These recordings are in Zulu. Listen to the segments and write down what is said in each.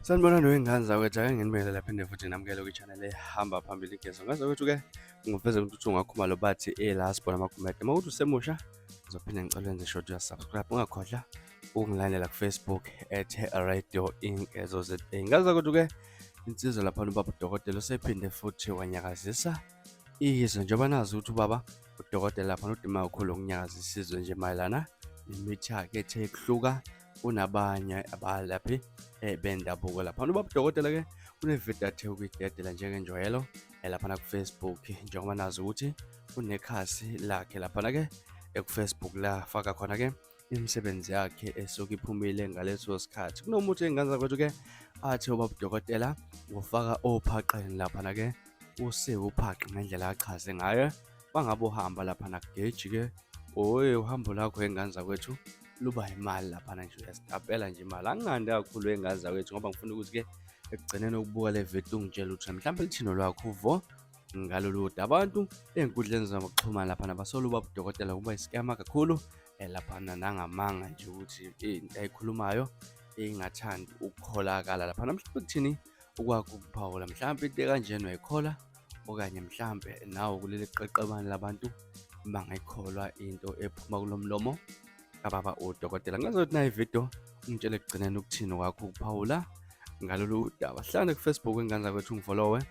Sanibona noyingane zakwethu ake nginibekele lapha futhi namukele kwi-channel ehamba phambili igezo ngazakwethu-ke ngiveze ukuthi ungakhuma lo bathi last bona amagumede uma ukuthi usemusha ngizophinde ngicela wenze short ya-subscribe ungakhohlwa ukungilandela ku-Facebook @Radio Inkezo ZA. Ngazakwethu-ke insizwa laphana ubaba udokotela usephinde futhi wanyakazisa izwe njengoba nazi ukuthi ubaba udokotela laphana udima kakhulu ukunyakazisa izwe nje mayelana nemithi yakhe ethe kuhluka unabanye abalaphi bendabuko laphana ubaba udokotela-ke unevidiyo athe ukuyidedela njengenjwayelo laphana ku-Facebook njengoba nazi ukuthi unekhasi lakhe laphana-ke ku-Facebook la faka khona-ke imisebenzi yakhe esuke iphumile ngaleso sikhathi. Kunomuthi engane zakwethu-ke athi ubaba udokotela ufaka ophaqeni laphana-ke uphaqe ngendlela achaze ngayo bangabe uhamba laphana kugeji-ke uhambo lakho engane zakwethu luba imali laphana nje uyasitapela nje imali angingande kakhulu engane zakwethu ngoba ngifuna ukuthi-ke ekugcineni ukubuka le vidiyo ungitshela ukuthi mhlawumbe lithino lwakho uvo ngalolu daba. Abantu ey'nkundleni zokuxhumana laphana basola ubaba udokotela kuba isikema kakhulu laphana nangamanga nje ukuthi into ayikhulumayo ingathandi ukukholakala laphana. Mhlawumbe kuthini ukwakho ukuphawula mhlawumbe into ekanjena uyayikhola okanye mhlawumbe nawe kuleli qeqebane labantu bangayikholwa into ephuma kulo mlomo kababa udokotela. Ngazothi nayo ividiyo ungitshele ekugcineni ukuthini kwakho ukuphawula ngalolu daba. Hlale ku-Facebook engane zakwethu ungifollowe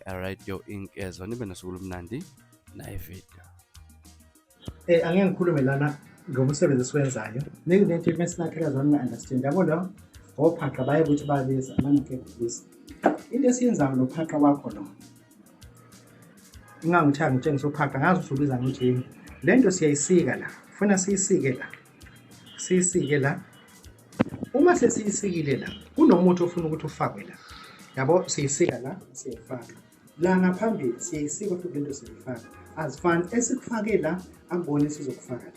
@Radio Inkezo nibe nosuku olumnandi nayo ividiyo. Angeke ngikhulume lana ngomsebenzi esiwenzayo nekunento mesinakhela zona nga-understand yabo lo ophaqa baye ukuthi bayabiza amanike kubiza into esiyenzayo nophaqa wakho lo ingangithanga ngitshengisa uphaqa ngazi ukuthi ubiza ngithini lento siyayisika la ufuna siyisike la uma sesiyisikile la kunomuntu ofuna ukuthi ufakwe la yabo siyisika la siyifaka la ngaphambili siyayisika futhi lento siyifaka azifani esikufake la akubona sizokufaka la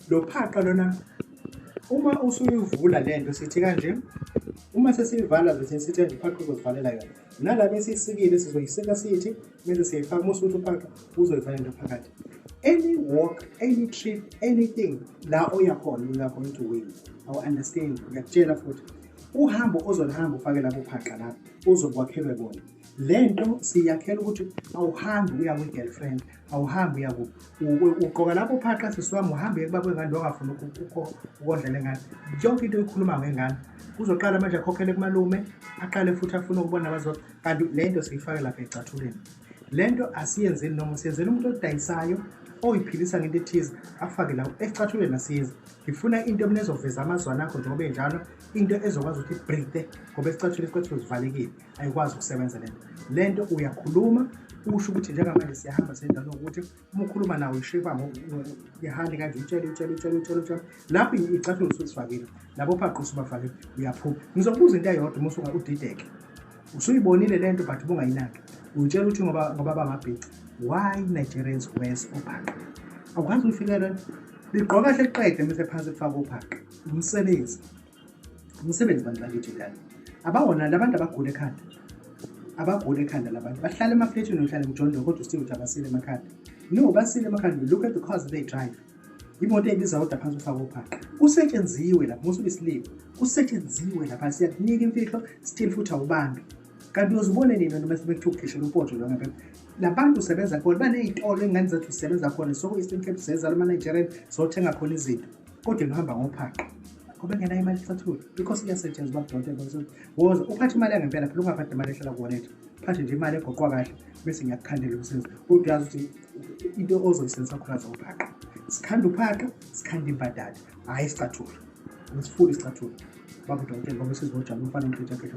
lo phaqa lona uma usuyivula lento sithi kanje uma sesiyivala bese sithi nje phaqa uzozivalela yona nala bese isikile sizoyisika sithi bese siyifaka musuthi uphaqa uzoyivala into phakathi. Any walk, any trip, anything la oyakhona you are going to win. I understand ngiyakutshela futhi uhambo ozolihamba ufake lapho phaqa lapho uzokwakhelwe bona lento siyakhela ukuthi awuhambi uya kwi-girlfriend awuhambi uya uqoka lapho phaqa sisiwami uhambe kubaba wengane ongafuna ukondlela engane yonke into oyikhuluma ngengane uzoqala manje akhokhele kumalume aqale futhi afuna ukubona abazali kanti lento siyifake lapha ecathuleni. Lento asiyenzeni noma siyenzela umuntu odayisayo oyiphilisa ngento ethize afake la ecathuleni asiza ngifuna into emnezoveza amazwana akho njengoba enjalo into ezokwazi ukuthi ibreathe ngoba ecathuleni kwethu zivalekile ayikwazi ukusebenza lento uyakhuluma usho ukuthi njengamanje siyahamba sendalo ukuthi uma ukhuluma nawe ishiva ngihandi kanje utshela lapho icathuleni usifakile labo phaqa usubafakile uyaphuma ngizokubuza into eyodwa uma usuka udideke usuyibonile lento but bungayinaki utshela ukuthi ngoba bamabhici why Nigerians wears ophaqa awukwazi uyifikela ligqoka kahle liqede bese phansi kufaka ophaqa umsebenzi bantu bakithi la abawona labantu abagula ekhanda labantu bahlala emafletshini ohlala emjondolo kodwa usithi ukuthi abasile emakhanda no basile emakhanda look at the cars they drive imoto ebiza kodwa phansi ufaka ophaqa usetshenziwe lapho musubisilipho usetshenziwe lapha siyakunika imfihlo still futhi awubambi kanti uzibone nini noma sebekukhishela umpondo lo ngapha labantu usebenza khona banezitolo engane zethu sisebenza khona soko Eastern Cape seza la Nigerian sothenga khona izinto kodwa ngihamba ngophaqa ngoba ngena imali ecathula because iyasetshenziswa bakudokotela woza uphathe imali ngempela phela ungaphathe imali ehlala kuwonethu phathe nje imali egoqwa kahle bese ngiyakukhandela umsebenzi kodwa yazi ukuthi into ozoyisebenzisa khona zophaqa sikhanda uphaqa sikhanda imbadada hayi isicathula ngisifuna isicathula baba udokotela ngoba sizojama umfana umfethu akhe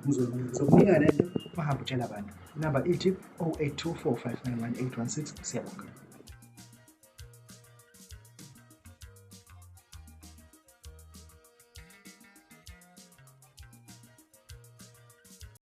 uzokunika lento bahamba utshela abantu inamba ithi 0824591816 siyabonga.